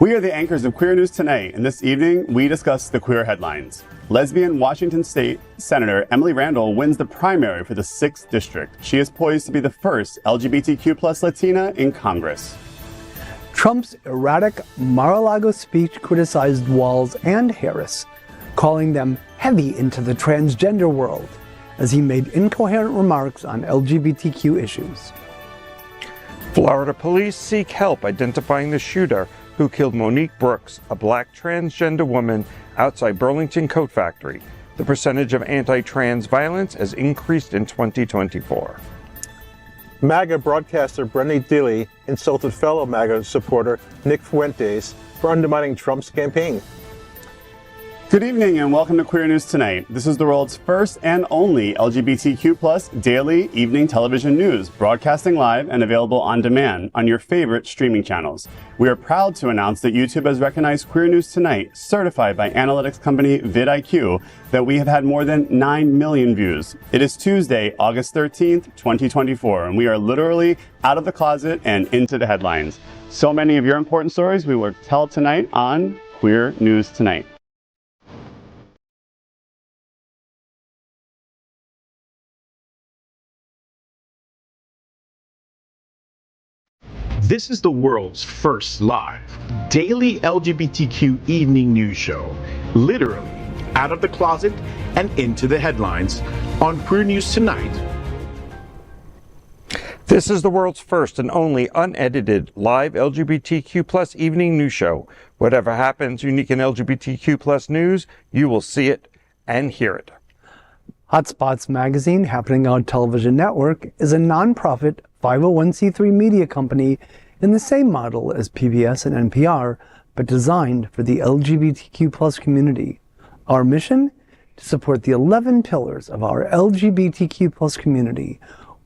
We are the anchors of Queer News Tonight, and this evening we discuss the queer headlines. Lesbian Washington State Senator Emily Randall wins the primary for the 6th District. She is poised to be the first LGBTQ plus Latina in Congress. Trump's erratic Mar-a-Lago speech criticized Walz and Harris, calling them heavy into the transgender world, as he made incoherent remarks on LGBTQ issues. Florida police seek help identifying the shooter who killed Monique Brooks, a black transgender woman outside Burlington Coat Factory. The percentage of anti-trans violence has increased in 2024. MAGA broadcaster Daley insulted fellow MAGA supporter Nick Fuentes for undermining Trump's campaign. Good evening and welcome to Queer News Tonight. This is the world's first and only LGBTQ plus daily evening television news, broadcasting live and available on demand on your favorite streaming channels. We are proud to announce that YouTube has recognized Queer News Tonight, certified by analytics company vidIQ, that we have had more than 9 million views. It is Tuesday, August 13th, 2024, and we are literally out of the closet and into the headlines. So many of your important stories we will tell tonight on Queer News Tonight. This is the world's first live daily LGBTQ evening news show, literally out of the closet and into the headlines on Queer News Tonight. This is the world's first and only unedited live LGBTQ plus evening news show. Whatever happens unique in LGBTQ plus news, you will see it and hear it. Hotspots magazine, happening on Television Network, is a nonprofit 501c3 media company in the same model as PBS and NPR, but designed for the LGBTQ plus community. Our mission? To support the 11 pillars of our LGBTQ plus community.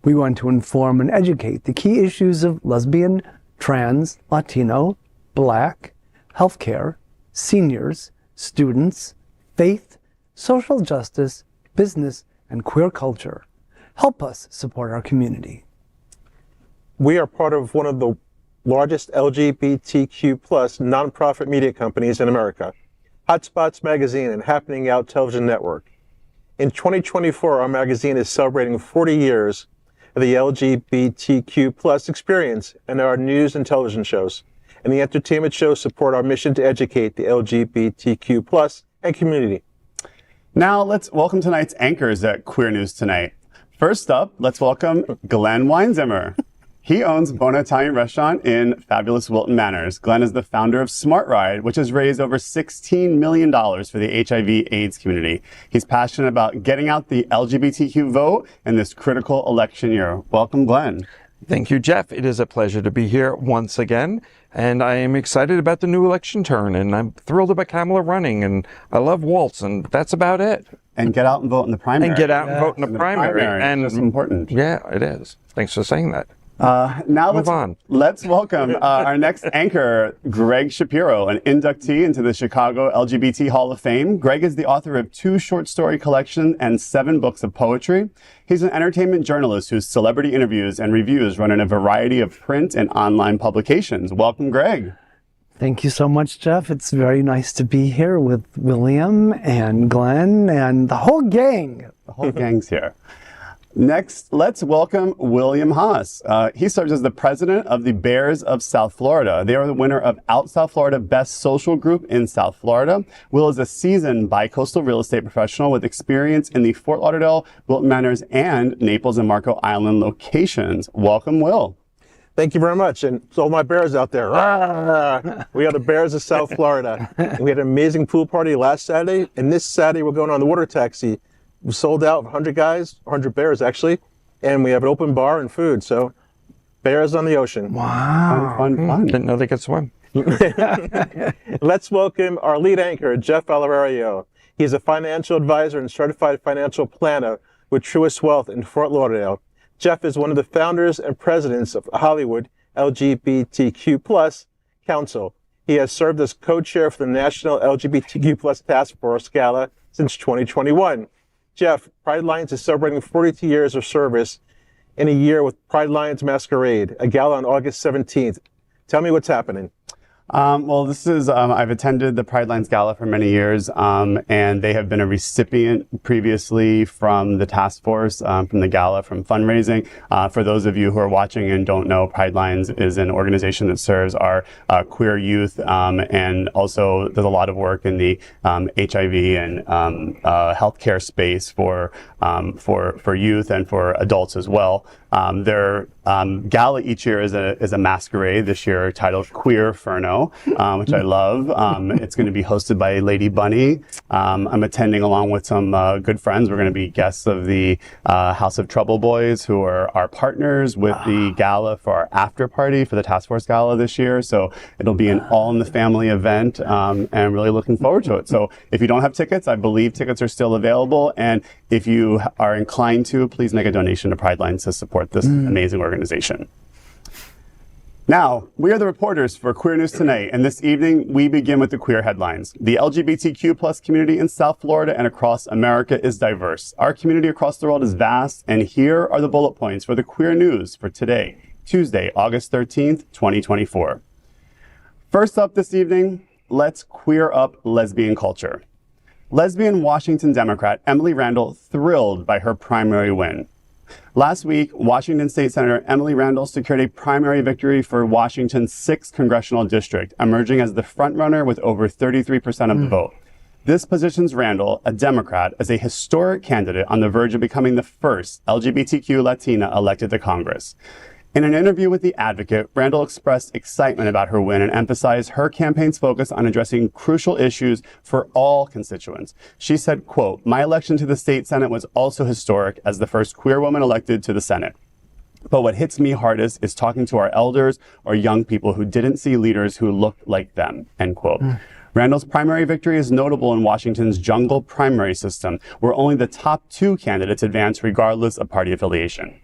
We want to inform and educate the key issues of lesbian, trans, Latino, Black, healthcare, seniors, students, faith, social justice, business, and queer culture. Help us support our community. We are part of one of the largest LGBTQ plus nonprofit media companies in America, Hotspots Magazine and Happening Out Television Network. In 2024, our magazine is celebrating 40 years of the LGBTQ plus experience in our news and television shows. And the entertainment shows support our mission to educate the LGBTQ plus and community. Now let's welcome tonight's anchors at Queer News Tonight. First up, let's welcome Glen Weinzimer. He owns Bona Italian Restaurant in fabulous Wilton Manors. Glen is the founder of Smart Ride, which has raised over $16 million for the HIV/AIDS community. He's passionate about getting out the LGBTQ vote in this critical election year. Welcome, Glen. Thank you, Jeff. It is a pleasure to be here once again, and I am excited about the new election turn, and I'm thrilled about Kamala running, and I love Walz, and that's about it. And get out and vote in the primary. And get out and vote in the primary. And that's important. Yeah, it is. Thanks for saying that. Now let's welcome our next anchor, Gregg Shapiro, an inductee into the Chicago LGBT Hall of Fame. Gregg is the author of 2 short story collections and 7 books of poetry. He's an entertainment journalist whose celebrity interviews and reviews run in a variety of print and online publications. Welcome, Gregg. Thank you so much, Jeff. It's very nice to be here with William and Glen and the whole gang. The whole gang's here. Next, let's welcome William Haas. He serves as the president of the Bears of South Florida. They are the winner of Out South Florida Best Social Group in South Florida. Will is a seasoned bi-coastal real estate professional with experience in the Fort Lauderdale, Wilton Manors, and Naples and Marco Island locations. Welcome, Will. Thank you very much. And to all my Bears out there, we are the Bears of South Florida. We had an amazing pool party last Saturday, and this Saturday we're going on the water taxi. We sold out 100 guys, 100 Bears actually, and we have an open bar and food. So, Bears on the ocean. Wow. Fun. Didn't know they could swim. Let's welcome our lead anchor, Jeff Oliverio. He's a financial advisor and certified financial planner with Truist Wealth in Fort Lauderdale. Jeff is one of the founders and presidents of Hollywood LGBTQ+ Council. He has served as co-chair for the National LGBTQ+ Task Force Gala since 2021. Jeff, Pride Lions is celebrating 42 years of service in a year with Pride Lions Masquerade, a gala on August 17th. Tell me what's happening. Well, this is, I've attended the Pride Lines Gala for many years, and they have been a recipient previously from the task force, from the gala, from fundraising. For those of you who are watching and don't know, Pride Lines is an organization that serves our queer youth, and also does a lot of work in the HIV and healthcare space for youth and for adults as well. Their gala each year is a masquerade. This year titled Queer Ferno, which I love. It's going to be hosted by Lady Bunny. I'm attending along with some good friends. We're going to be guests of the House of Trouble Boys, who are our partners with the gala for our after party for the Task Force Gala this year. So it'll be an all in the family event, and I'm really looking forward to it. So if you don't have tickets, I believe tickets are still available. And if you are inclined to, please make a donation to Pride Lines to support this amazing organization. Now, we are the reporters for Queer News Tonight, and this evening we begin with the queer headlines. The LGBTQ plus community in South Florida and across America is diverse. Our community across the world is vast, and here are the bullet points for the queer news for today, Tuesday, August 13th, 2024. First up this evening, let's queer up lesbian culture. Lesbian Washington Democrat Emily Randall thrilled by her primary win. Last week, Washington State Senator Emily Randall secured a primary victory for Washington's 6th congressional district, emerging as the frontrunner with over 33% of the vote. This positions Randall, a Democrat, as a historic candidate on the verge of becoming the first LGBTQ Latina elected to Congress. In an interview with The Advocate, Randall expressed excitement about her win and emphasized her campaign's focus on addressing crucial issues for all constituents. She said, quote, "My election to the state Senate was also historic as the first queer woman elected to the Senate. But what hits me hardest is talking to our elders or young people who didn't see leaders who looked like them," end quote. Randall's primary victory is notable in Washington's jungle primary system, where only the top 2 candidates advance regardless of party affiliation.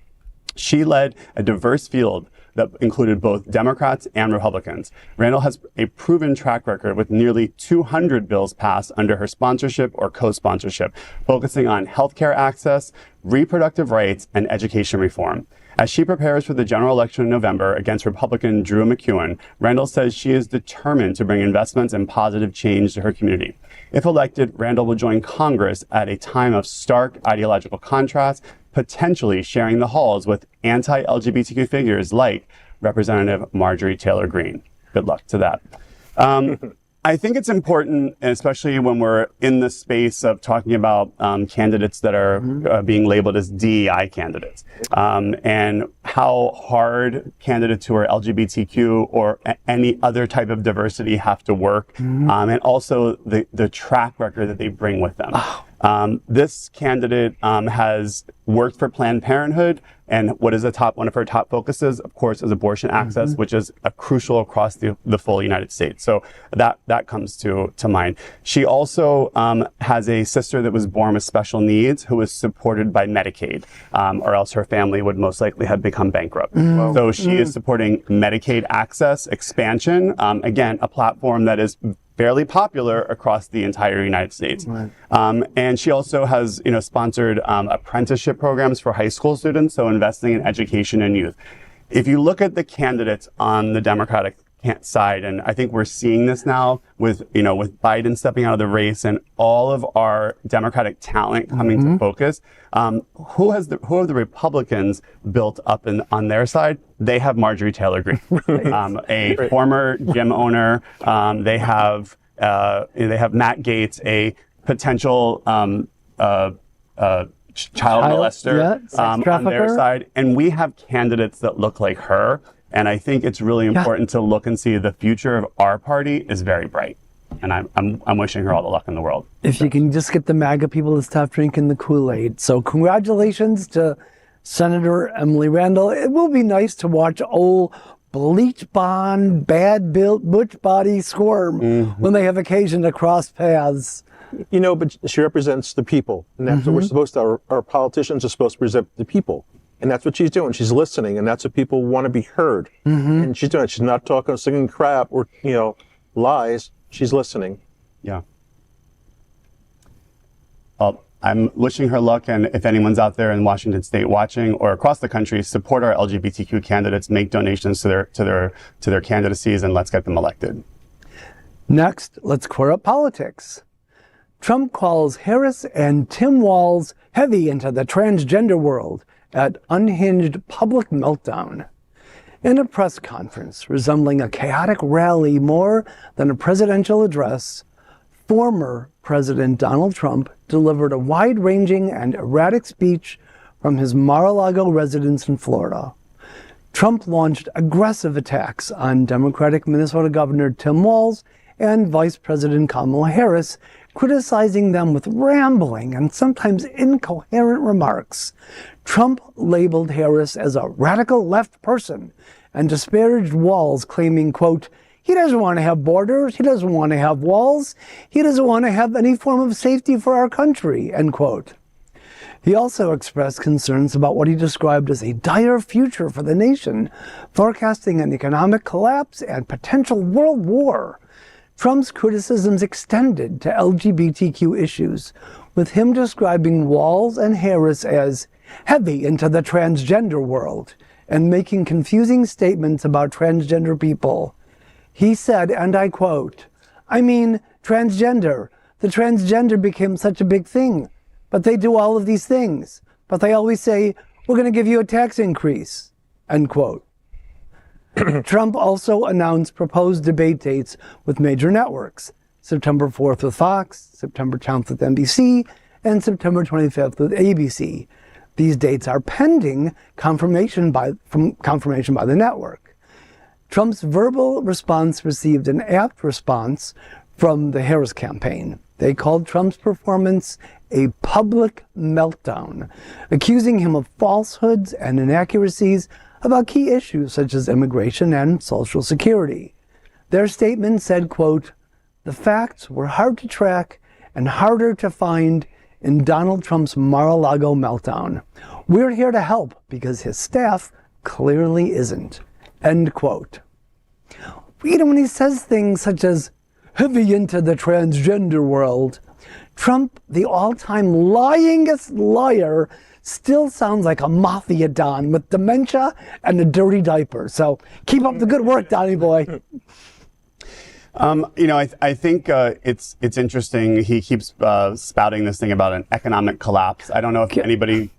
She led a diverse field that included both Democrats and Republicans. Randall has a proven track record with nearly 200 bills passed under her sponsorship or co-sponsorship, focusing on healthcare access, reproductive rights, and education reform. As she prepares for the general election in November against Republican Drew McEwen, Randall says she is determined to bring investments and positive change to her community. If elected, Randall will join Congress at a time of stark ideological contrast, potentially sharing the halls with anti-LGBTQ figures like Representative Marjorie Taylor Greene. Good luck to that. I think it's important, especially when we're in the space of talking about candidates that are being labeled as DEI candidates, and how hard candidates who are LGBTQ or any other type of diversity have to work, and also the track record that they bring with them. This candidate has worked for Planned Parenthood, and what is one of her top focuses, of course, is abortion access, which is crucial across the full United States. So that comes to mind. She also has a sister that was born with special needs who was supported by Medicaid, or else her family would most likely have become bankrupt. So she is supporting Medicaid access expansion, again, a platform that is fairly popular across the entire United States. And she also has, sponsored apprenticeship programs for high school students, so investing in education and youth. If you look at the candidates on the Democratic side, and I think we're seeing this now with Biden stepping out of the race and all of our Democratic talent coming to focus, who have the Republicans built up on their side? They have Marjorie Taylor Greene, a former gym owner. They have Matt Gaetz, a potential child molester on their side, and we have candidates that look like her. And I think it's really important to look and see the future of our party is very bright. And I'm wishing her all the luck in the world. If you can just get the MAGA people to stop drinking the Kool-Aid. So congratulations to Senator Emily Randall. It will be nice to watch old bleach blonde, bad-built butch body squirm when they have occasion to cross paths. But she represents the people. And that's what we're supposed to, our politicians are supposed to represent the people. And that's what she's doing. She's listening, and that's what people want to be heard. And she's doing it. She's not talking, singing crap or, lies. She's listening. Yeah. Well, I'm wishing her luck, and if anyone's out there in Washington State watching or across the country, support our LGBTQ candidates, make donations to their candidacies, and let's get them elected. Next, let's queer up politics. Trump calls Harris and Tim Walz heavy into the transgender world at Unhinged public meltdown. In a press conference resembling a chaotic rally more than a presidential address, former President Donald Trump delivered a wide-ranging and erratic speech from his Mar-a-Lago residence in Florida. Trump launched aggressive attacks on Democratic Minnesota Governor Tim Walz and Vice President Kamala Harris, criticizing them with rambling and sometimes incoherent remarks. Trump labeled Harris as a radical left person and disparaged Walz, claiming, quote, "He doesn't want to have borders, he doesn't want to have walls, he doesn't want to have any form of safety for our country," end quote. He also expressed concerns about what he described as a dire future for the nation, forecasting an economic collapse and potential world war. Trump's criticisms extended to LGBTQ issues, with him describing Walz and Harris as heavy into the transgender world and making confusing statements about transgender people. He said, and I quote, "I mean, transgender. The transgender became such a big thing, but they do all of these things. But they always say, we're going to give you a tax increase," end quote. Trump also announced proposed debate dates with major networks: September 4th with Fox, September 10th with NBC, and September 25th with ABC. These dates are pending confirmation by the network. Trump's verbal response received an apt response from the Harris campaign. They called Trump's performance a public meltdown, accusing him of falsehoods and inaccuracies about key issues such as immigration and Social Security. Their statement said, quote, "The facts were hard to track and harder to find in Donald Trump's Mar-a-Lago meltdown. We're here to help because his staff clearly isn't," end quote. You know, when he says things such as heavy into the transgender world, Trump, the all-time lyingest liar, still sounds like a mafia don with dementia and a dirty diaper. So keep up the good work, Donnie boy. I think it's interesting. He keeps spouting this thing about an economic collapse. I don't know if anybody,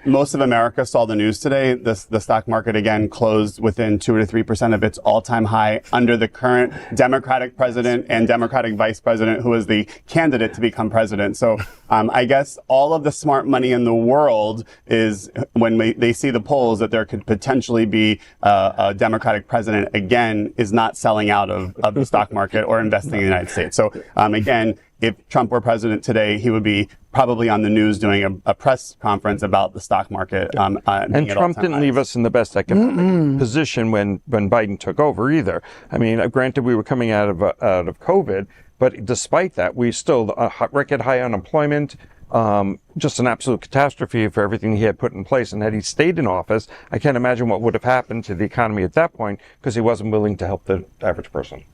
most of America saw the news today. The stock market again closed within 2 to 3% of its all-time high under the current Democratic president and Democratic vice president, who is the candidate to become president. So I guess all of the smart money in the world is when they see the polls that there could potentially be a Democratic president again, is not selling out of the stock market or investing in the United States. So again, if Trump were president today, he would be probably on the news doing a press conference about the stock market. And Trump didn't leave us in the best economic position when Biden took over either. I mean, granted, we were coming out of COVID, but despite that, we still record high unemployment, just an absolute catastrophe for everything he had put in place. And had he stayed in office, I can't imagine what would have happened to the economy at that point, because he wasn't willing to help the average person.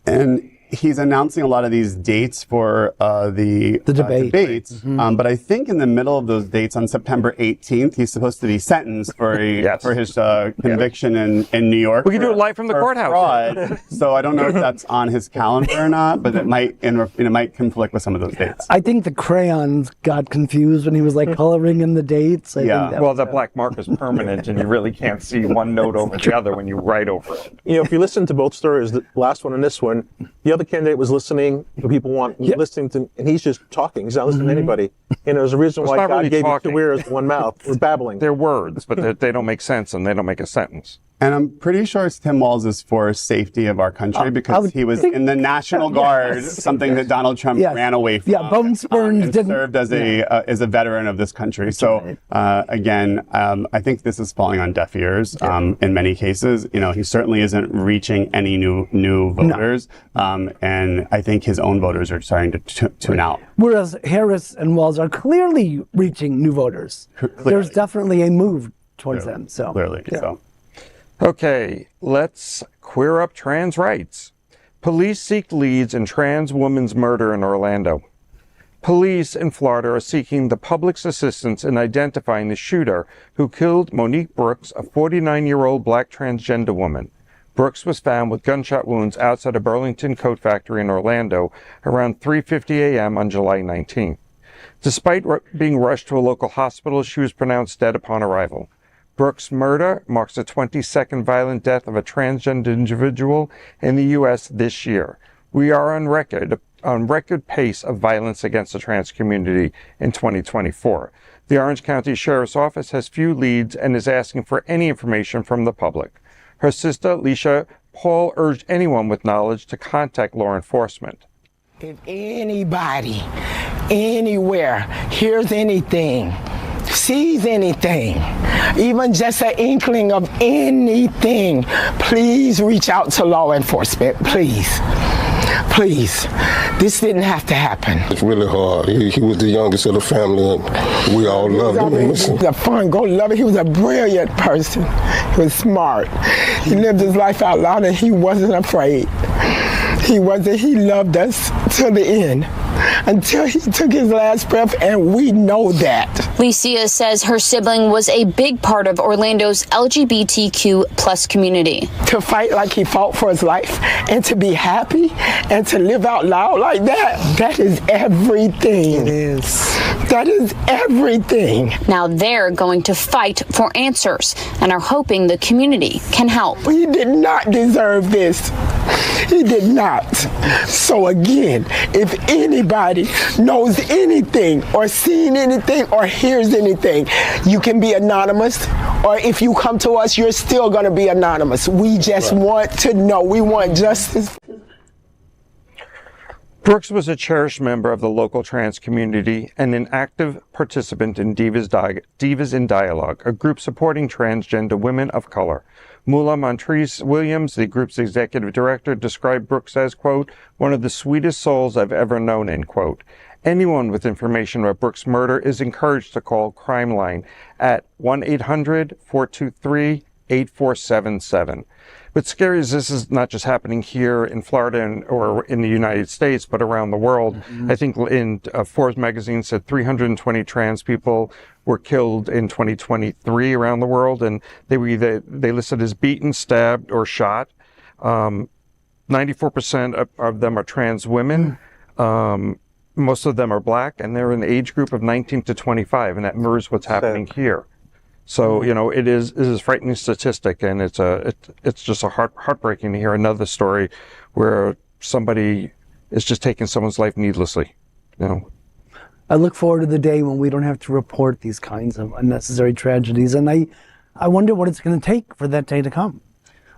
And he's announcing a lot of these dates for the debates. But I think in the middle of those dates, on September 18th, he's supposed to be sentenced for his conviction in New York. We can do it live from the courthouse. Fraud. So I don't know if that's on his calendar or not, but it might conflict with some of those dates. I think the crayons got confused when he was like coloring in the dates. Well, the black mark is permanent, and you really can't see one note over the other when you write over it. You know, if you listen to both stories, the last one and this one, the other candidate was listening to people listening to, and he's just talking. He's not listening to anybody. And there's a reason why God really gave talking. you two ears, one mouth. We're babbling. They're words, but they don't make sense, and they don't make a sentence. And I'm pretty sure Tim Walz is for safety of our country because he was in the National Guard, something that Donald Trump ran away from. Bone spurns and served as a veteran of this country. So again, I think this is falling on deaf ears in many cases. You know, he certainly isn't reaching any new voters, and I think his own voters are starting to tune out. Whereas Harris and Walz are clearly reaching new voters. There's definitely a move towards them. So clearly, so. Okay, let's queer up trans rights. Police seek leads in trans woman's murder in Orlando. Police in Florida are seeking the public's assistance in identifying the shooter who killed Monique Brooks, a 49-year-old black transgender woman. Brooks was found with gunshot wounds outside a Burlington coat factory in Orlando around 3:50 a.m. on July 19th. Despite being rushed to a local hospital, she was pronounced dead upon arrival. Brooks' murder marks the 22nd violent death of a transgender individual in the U.S. this year. We are on record pace of violence against the trans community in 2024. The Orange County Sheriff's Office has few leads and is asking for any information from the public. Her sister, Leisha Paul, urged anyone with knowledge to contact law enforcement. If anybody, anywhere, hears anything, sees anything, even just an inkling of anything, please reach out to law enforcement, please. Please, this didn't have to happen. It's really hard. He was the youngest of the family, and we all loved him. He was a fun, go love it. He was a brilliant person. He was smart. He lived his life out loud, and he wasn't afraid. He loved us to the end, until he took his last breath, and we know that. Licia says her sibling was a big part of Orlando's LGBTQ plus community. To fight like he fought for his life, and to be happy, and to live out loud like that is everything. It is. That is everything. Now they're going to fight for answers and are hoping the community can help. He did not deserve this. He did not. So again, if anybody knows anything or seen anything or hears anything, you can be anonymous, or if you come to us, you're still going to be anonymous. We just want to know. We want justice. Brooks was a cherished member of the local trans community and an active participant in Divas in Dialogue, a group supporting transgender women of color. Mula Montrese Williams, the group's executive director, described Brooks as, quote, one of the sweetest souls I've ever known, end quote. Anyone with information about Brooks' murder is encouraged to call Crime Line at 1-800-423-8477. What's scary is this is not just happening here in Florida or in the United States, but around the world. Mm-hmm. I think in Forbes magazine said 320 trans people were killed in 2023 around the world, and they listed as beaten, stabbed, or shot. 94% of them are trans women. Most of them are black, and they're in the age group of 19 to 25, and that mirrors what's happening here. So, you know, it is a frightening statistic, and it's just heartbreaking to hear another story where somebody is just taking someone's life needlessly, you know. I look forward to the day when we don't have to report these kinds of unnecessary tragedies, and I wonder what it's going to take for that day to come.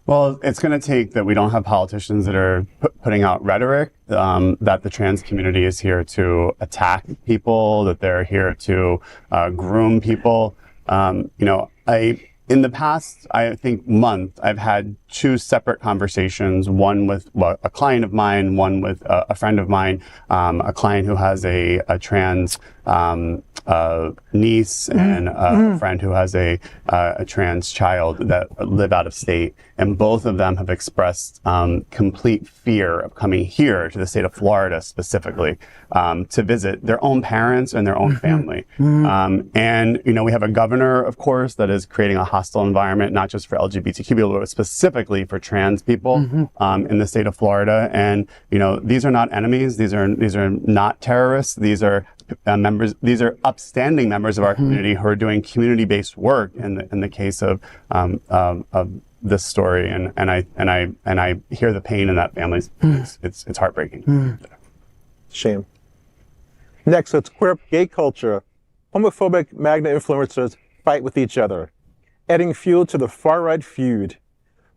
Well, it's going to take that we don't have politicians that are putting out rhetoric that the trans community is here to attack people, that they're here to groom people. In the past, I think month, I've had two separate conversations, one with a client of mine, one with a friend of mine, a client who has a trans niece and a friend who has a trans child that live out of state. And both of them have expressed complete fear of coming here to the state of Florida specifically to visit their own parents and their own family. And, you know, we have a governor, of course, that is creating a hostile environment, not just for LGBTQ people, but specifically for trans people in the state of Florida. And, you know, these are not enemies. These are not terrorists. These are members. These are upstanding members of our community who are doing community-based work. In the case of this story, and I hear the pain in that family's. It's heartbreaking. Shame. Next, let's queer up gay culture. Homophobic MAGA influencers fight with each other, adding fuel to the far-right feud.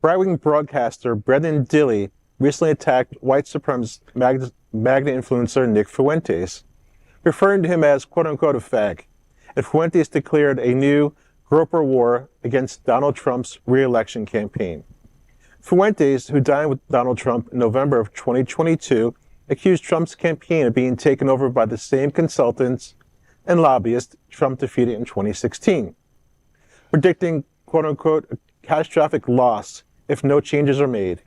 Right-wing broadcaster Brendan Daley recently attacked white supremacist MAGA influencer Nick Fuentes, referring to him as quote-unquote a fag, and Fuentes declared a new groper war against Donald Trump's re-election campaign. Fuentes, who dined with Donald Trump in November of 2022, accused Trump's campaign of being taken over by the same consultants and lobbyists Trump defeated in 2016, predicting quote-unquote a catastrophic loss if no changes are made.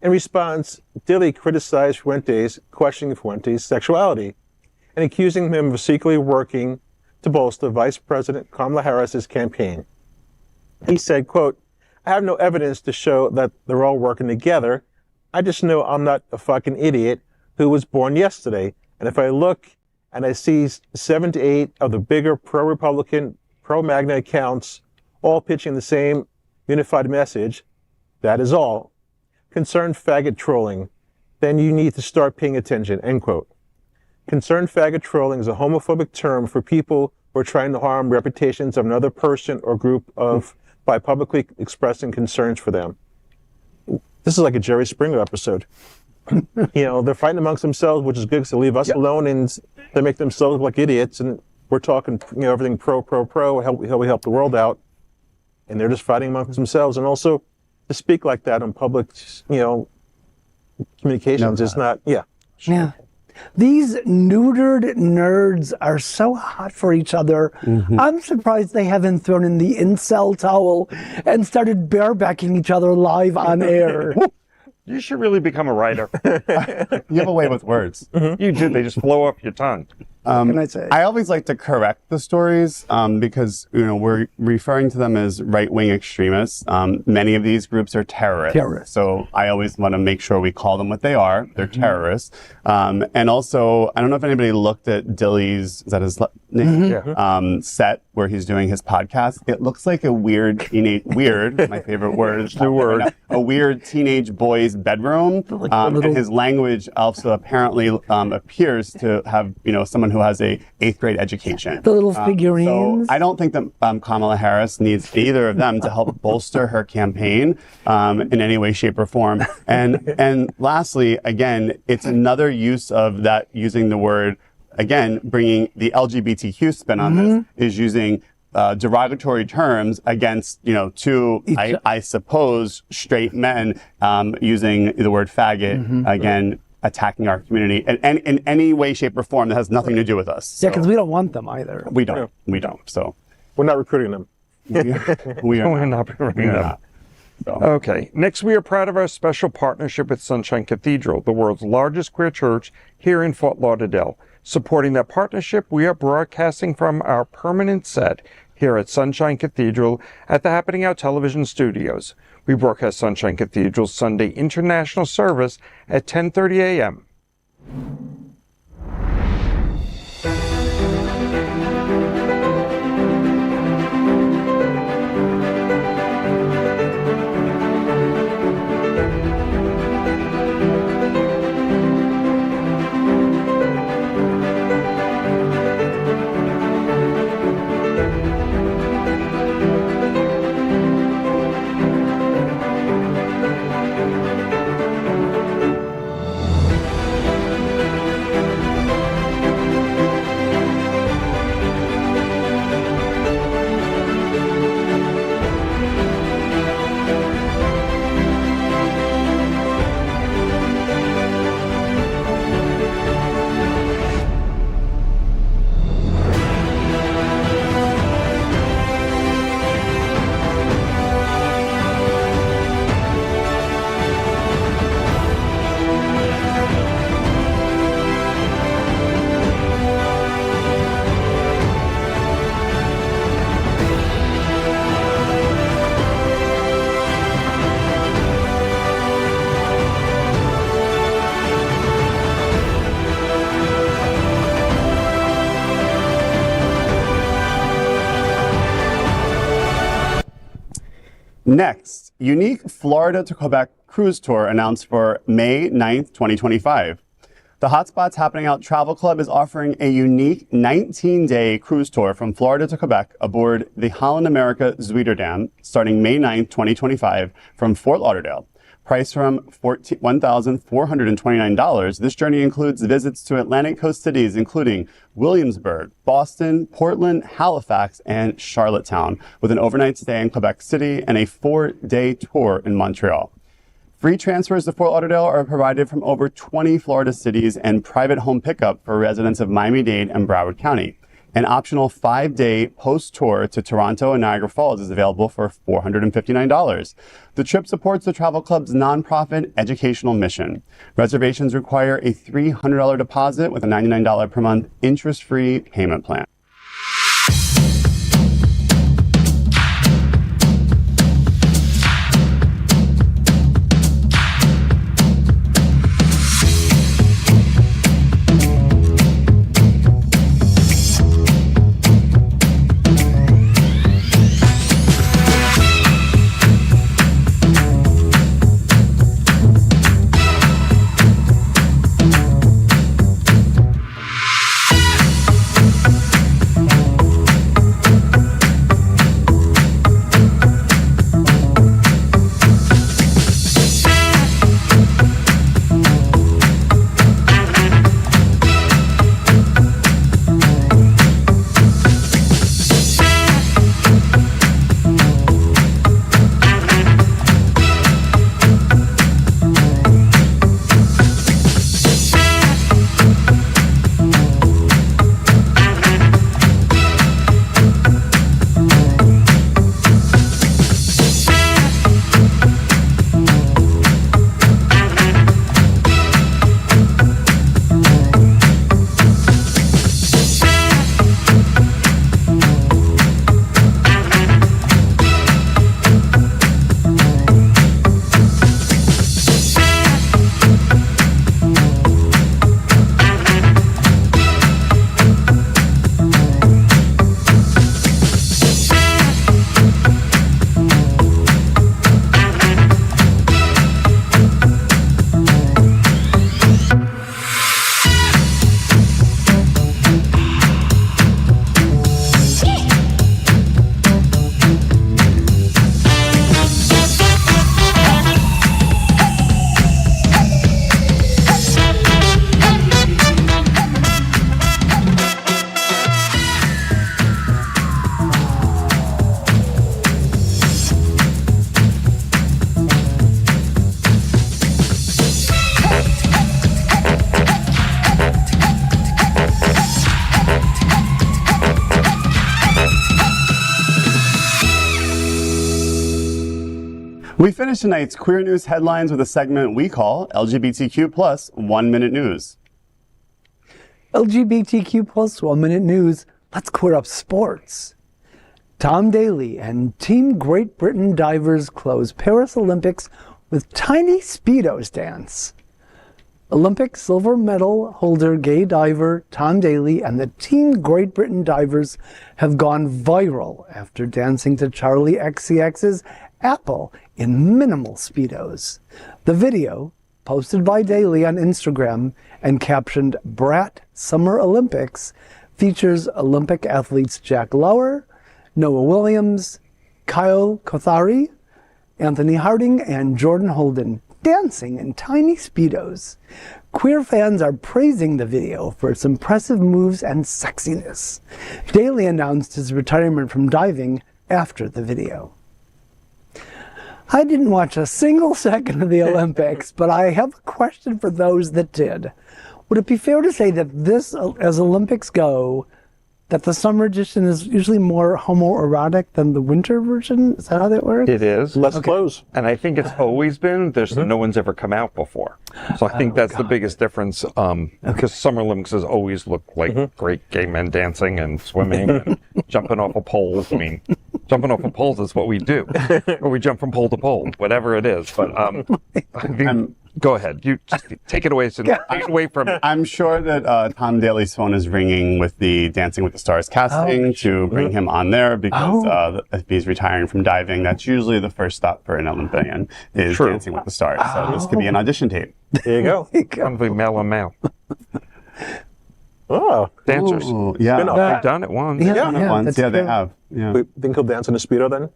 In response, Daley criticized Fuentes, questioning Fuentes' sexuality, and accusing him of secretly working to bolster Vice President Kamala Harris's campaign. He said, quote, I I have no evidence to show that they're all working together. I just know I'm not a fucking idiot who was born yesterday. And if I look and I see 7 to 8 of the bigger pro-Republican, pro-MAGA accounts all pitching the same unified message, that is all. Concerned faggot trolling, then you need to start paying attention, end quote. Concerned faggot trolling is a homophobic term for people who are trying to harm reputations of another person or group by publicly expressing concerns for them. This is like a Jerry Springer episode. They're fighting amongst themselves, which is good because they leave us alone and they make themselves look like idiots. And we're talking, everything pro, how we help the world out. And they're just fighting amongst themselves. And also to speak like that on public, communications is not, Yeah. These neutered nerds are so hot for each other. I'm surprised they haven't thrown in the incel towel and started barebacking each other live on air. You should really become a writer. You have a way with words. You do. They just flow off your tongue. Can I say? I always like to correct the stories because we're referring to them as right-wing extremists. Many of these groups are terrorists. So I always want to make sure we call them what they are. They're terrorists. And also, I don't know if anybody looked at Dilly's, is that his name? Set where he's doing his podcast. It looks like a weird teenage, my favorite word is the word, a weird teenage boy's bedroom. And his language also apparently appears to have, someone who has a 8th grade education. The little figurines. So I don't think that Kamala Harris needs either of them to help bolster her campaign in any way, shape, or form. And lastly, again, it's another use of that, using the word, again, bringing the LGBTQ spin on this, is using derogatory terms against, two, I suppose, straight men, using the word faggot, again, attacking our community in any way, shape, or form that has nothing to do with us. So. Yeah, because we don't want them either. We don't. So we're not recruiting them. We're not recruiting them. So. Okay. Next, we are proud of our special partnership with Sunshine Cathedral, the world's largest queer church here in Fort Lauderdale. Supporting that partnership, we are broadcasting from our permanent set here at Sunshine Cathedral at the Happening Out television studios. We broadcast Sunshine Cathedral's Sunday International Service at 10:30 a.m. Next, unique Florida to Quebec cruise tour announced for May 9th, 2025. The Hotspots Happening Out Travel Club is offering a unique 19-day cruise tour from Florida to Quebec aboard the Holland America Zwieterdam starting May 9th, 2025 from Fort Lauderdale. Priced from $1,429, this journey includes visits to Atlantic coast cities including Williamsburg, Boston, Portland, Halifax, and Charlottetown, with an overnight stay in Quebec City and a 4-day tour in Montreal. Free transfers to Fort Lauderdale are provided from over 20 Florida cities and private home pickup for residents of Miami-Dade and Broward County. An optional 5-day post-tour to Toronto and Niagara Falls is available for $459. The trip supports the travel club's nonprofit educational mission. Reservations require a $300 deposit with a $99 per month interest-free payment plan. We finish tonight's Queer News headlines with a segment we call LGBTQ plus 1 Minute News. LGBTQ plus 1 Minute News. Let's queer up sports. Tom Daley and Team Great Britain divers close Paris Olympics with tiny Speedos dance. Olympic silver medal holder gay diver Tom Daley and the Team Great Britain divers have gone viral after dancing to Charlie XCX's Apple in minimal Speedos. The video, posted by Daley on Instagram and captioned Brat Summer Olympics, features Olympic athletes Jack Lauer, Noah Williams, Kyle Kothari, Anthony Harding, and Jordan Holden dancing in tiny Speedos. Queer fans are praising the video for its impressive moves and sexiness. Daley announced his retirement from diving after the video. I didn't watch a single second of the Olympics, but I have a question for those that did. Would it be fair to say that this, as Olympics go, that the summer edition is usually more homoerotic than the winter version? Is that how that works? It is. Less clothes. And I think it's always been, no one's ever come out before. So I think that's the biggest difference, because Summer Olympics has always looked like great gay men dancing and swimming and jumping off of poles. I mean, jumping off of poles is what we do. Or we jump from pole to pole, whatever it is. But I think, go ahead. You just take it away. Take it away from me. I'm sure that Tom Daley's phone is ringing with the Dancing with the Stars casting to bring him on there because if he's retiring from diving, that's usually the first stop for an Olympian is Dancing with the Stars. So this could be an audition tape. There you go. Probably male on male. Oh. Dancers. Ooh, yeah. They've done it once. Yeah, they have. Yeah. We think he'll dance in a Speedo then?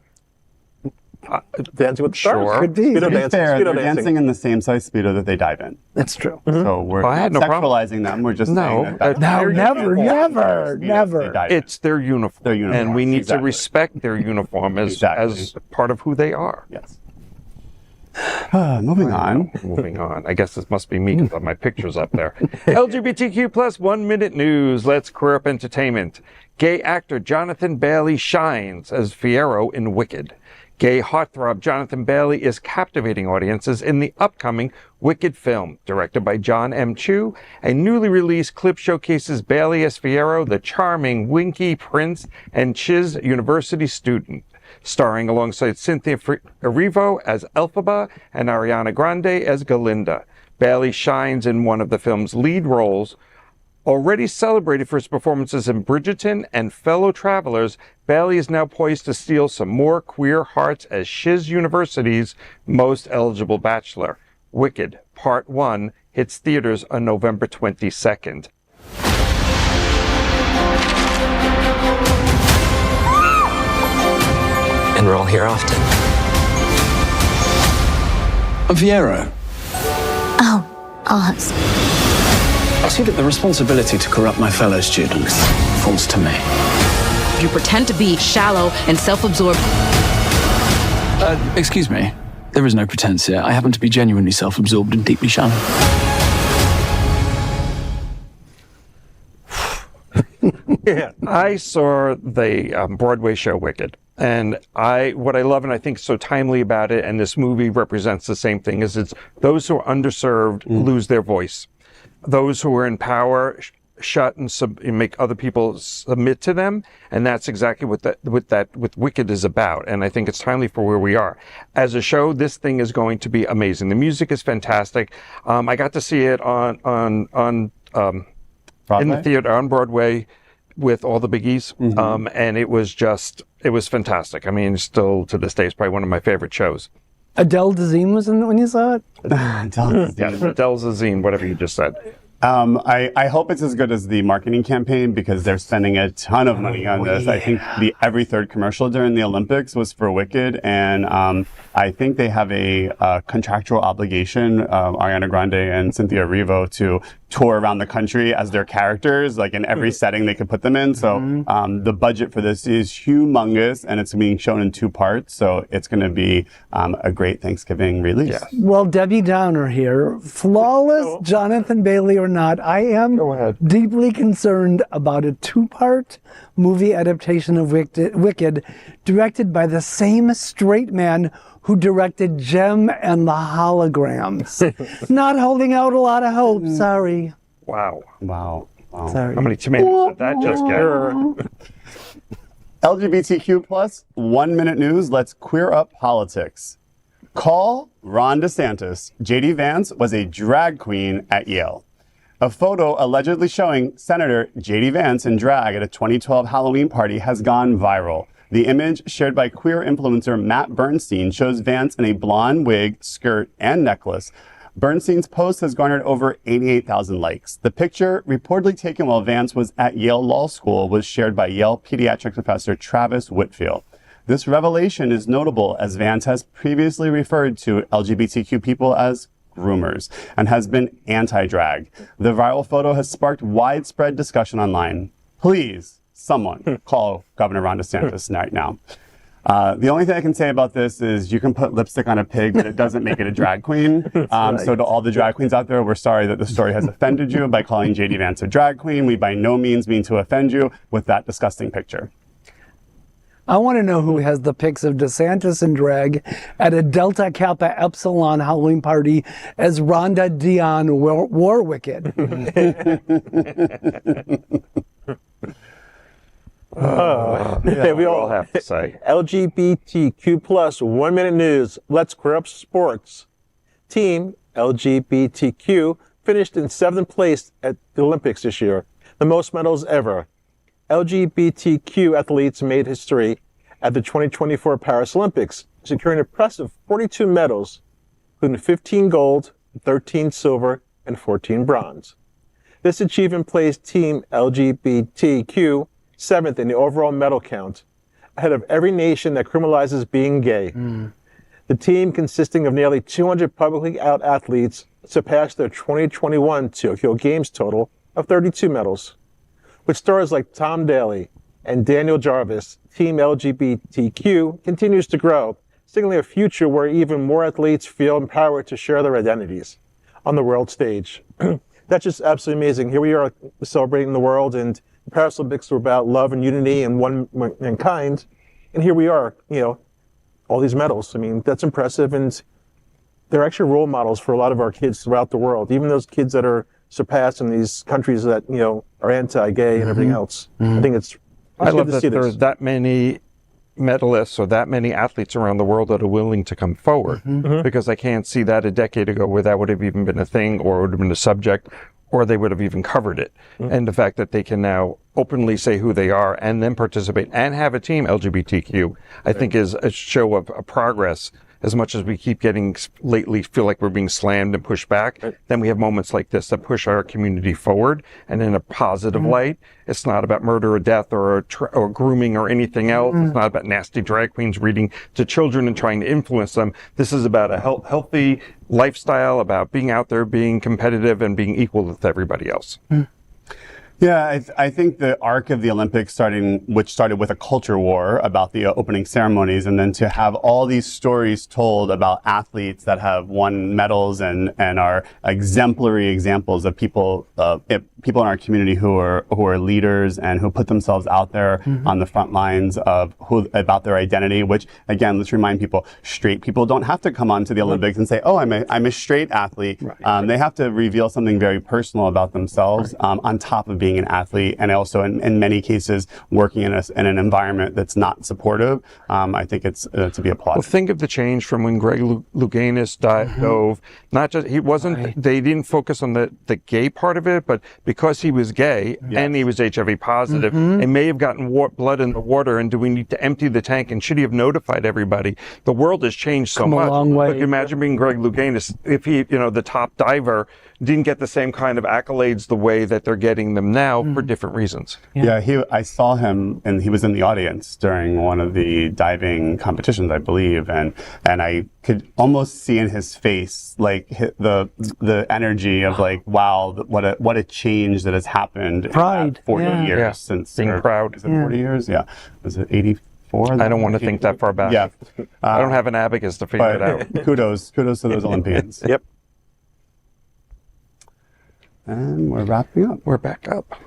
Dancing with the Stars? Sure. Could be. Speedo To be dancing. fair, Speedo they're dancing. dancing in the same size Speedo that they dive in. That's true. So we're I had no not problem. sexualizing them. We're just No, saying that No, their never, uniform never, is the Speedo never. they dive in. It's their uniform. Their uniform, And we need to exactly. respect their uniform as part of who they are. Yes. Moving on. Moving on. I guess this must be me because my picture's up there. LGBTQ plus 1 minute news. Let's queer up entertainment. Gay actor Jonathan Bailey shines as Fiyero in Wicked. Gay heartthrob Jonathan Bailey is captivating audiences in the upcoming Wicked film, directed by John M. Chu. A newly released clip showcases Bailey as Fiyero, the charming, winky prince and Chiz University student. Starring alongside Cynthia Erivo as Elphaba and Ariana Grande as Galinda. Bailey shines in one of the film's lead roles. Already celebrated for his performances in Bridgerton and Fellow Travelers, Bailey is now poised to steal some more queer hearts as Chiz University's most eligible bachelor. Wicked, Part 1, hits theaters on November 22nd. And we're all here often. I'm Fiyero. Oh, Oz. I see that the responsibility to corrupt my fellow students falls to me. You pretend to be shallow and self-absorbed. Excuse me. There is no pretense here. I happen to be genuinely self-absorbed and deeply shallow. I saw the Broadway show Wicked. And what I love and I think is so timely about it, and this movie represents the same thing, is it's those who are underserved lose their voice. Those who are in power shut and make other people submit to them, and that's exactly what Wicked is about. And I think it's timely for where we are as a show. This thing is going to be amazing. The music is fantastic. I got to see it on in the theater on Broadway with all the biggies, and it was fantastic. I mean, still to this day, it's probably one of my favorite shows. Adele Dazeem was in it when you saw it? Adele Dazeem, whatever you just said. I hope it's as good as the marketing campaign because they're spending a ton of money on this. I think every third commercial during the Olympics was for Wicked, and I think they have a contractual obligation, Ariana Grande and Cynthia Erivo, to tour around the country as their characters, like in every setting they could put them in. So the budget for this is humongous, and it's being shown in 2 parts. So it's going to be a great Thanksgiving release. Yeah. Well, Debbie Downer here. Flawless Jonathan Bailey or not, I am deeply concerned about a 2-part movie adaptation of Wicked, directed by the same straight man who directed Gem and the Holograms. Not holding out a lot of hope, sorry. Wow. Sorry. How many tomatoes did that just get? LGBTQ plus 1 minute news. Let's queer up politics. Call Ron DeSantis. JD Vance was a drag queen at Yale. A photo allegedly showing Senator JD Vance in drag at a 2012 Halloween party has gone viral. The image, shared by queer influencer Matt Bernstein, shows Vance in a blonde wig, skirt, and necklace. Bernstein's post has garnered over 88,000 likes. The picture, reportedly taken while Vance was at Yale Law School, was shared by Yale pediatric professor Travis Whitfield. This revelation is notable as Vance has previously referred to LGBTQ people as groomers and has been anti-drag. The viral photo has sparked widespread discussion online. Please, someone, call Governor Ron DeSantis right now. The only thing I can say about this is you can put lipstick on a pig, but it doesn't make it a drag queen. So to all the drag queens out there, we're sorry that the story has offended you by calling JD Vance a drag queen. We by no means mean to offend you with that disgusting picture. I want to know who has the pics of DeSantis in drag at a Delta Kappa Epsilon Halloween party as Rhonda Dionne Warwicked. We all have to say. LGBTQ plus 1 minute news. Let's queer up sports. Team LGBTQ finished in 7th place at the Olympics this year, the most medals ever. LGBTQ athletes made history at the 2024 Paris Olympics, securing an impressive 42 medals, including 15 gold, 13 silver, and 14 bronze. This achievement placed Team LGBTQ 7th in the overall medal count, ahead of every nation that criminalizes being gay. The team, consisting of nearly 200 publicly out athletes, surpassed their 2021 Tokyo Games total of 32 medals. With stars like Tom Daley and Daniel Jarvis, Team LGBTQ continues to grow, signaling a future where even more athletes feel empowered to share their identities on the world stage. That's just absolutely amazing. Here we are celebrating the world, and the Paris Olympics were about love and unity and one mankind. And here we are, all these medals. I mean, that's impressive. And they're actually role models for a lot of our kids throughout the world, even those kids that are surpassed in these countries that, are anti-gay and everything else. I think I love that there's that many medalists or that many athletes around the world that are willing to come forward, because I can't see that a decade ago where that would have even been a thing or would have been a subject, or they would have even covered it. And the fact that they can now openly say who they are and then participate and have a team LGBTQ, I think is a show of a progress. As much as we keep getting lately feel like we're being slammed and pushed back, then we have moments like this that push our community forward and in a positive light. It's not about murder or death or grooming or anything else. It's not about nasty drag queens reading to children and trying to influence them. This is about a healthy lifestyle, about being out there, being competitive, and being equal with everybody else. Yeah, I think the arc of the Olympics which started with a culture war about the opening ceremonies, and then to have all these stories told about athletes that have won medals and are exemplary examples of people in our community who are leaders and who put themselves out there on the front lines of about their identity. Which, again, let's remind people: straight people don't have to come onto the Olympics and say, "Oh, I'm a straight athlete." Right. They have to reveal something very personal about themselves on top of being an athlete, and also in many cases working in an environment that's not supportive. I think it's to be applauded. Well, think of the change from when Greg Louganis dove. Not just they didn't focus on the gay part of it, but because he was gay and he was HIV positive, it may have gotten blood in the water. And do we need to empty the tank? And should he have notified everybody? The world has changed so much. A long way. Look, imagine being Greg Louganis if he, the top diver, didn't get the same kind of accolades the way that they're getting them now for different reasons. I saw him, and he was in the audience during one of the diving competitions, I believe, and I could almost see in his face like the energy of like, wow, what a change that has happened in 40 years since being proud. Is it 40 years? Yeah. Was it 84? I don't want to think that far back. Yeah. I don't have an abacus to figure it out. Kudos to those Olympians. Yep. And we're wrapping up. We're back up.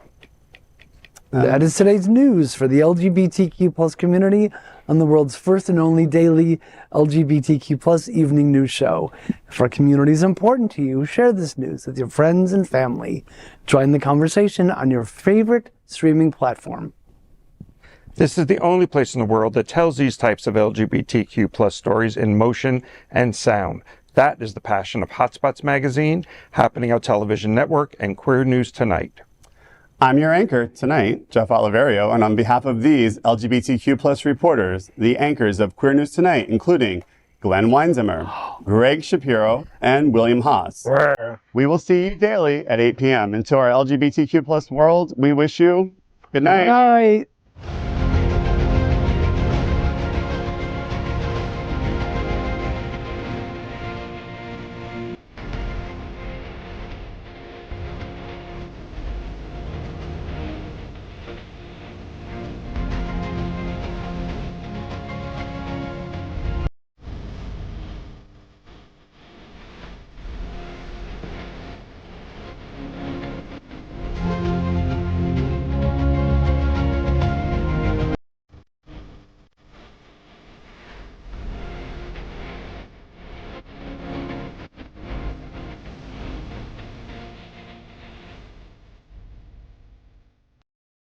That is today's news for the LGBTQ plus community on the world's first and only daily LGBTQ plus evening news show. If our community is important to you, share this news with your friends and family. Join the conversation on your favorite streaming platform. This is the only place in the world that tells these types of LGBTQ plus stories in motion and sound. That is the passion of Hotspots Magazine, Happening Out Television Network, and Queer News Tonight. I'm your anchor tonight, Jeff Oliverio, and on behalf of these LGBTQ plus reporters, the anchors of Queer News Tonight, including Glen Weinzimer, Gregg Shapiro, and William Haas. We will see you daily at 8 p.m. Into our LGBTQ plus world, we wish you good night. Good night.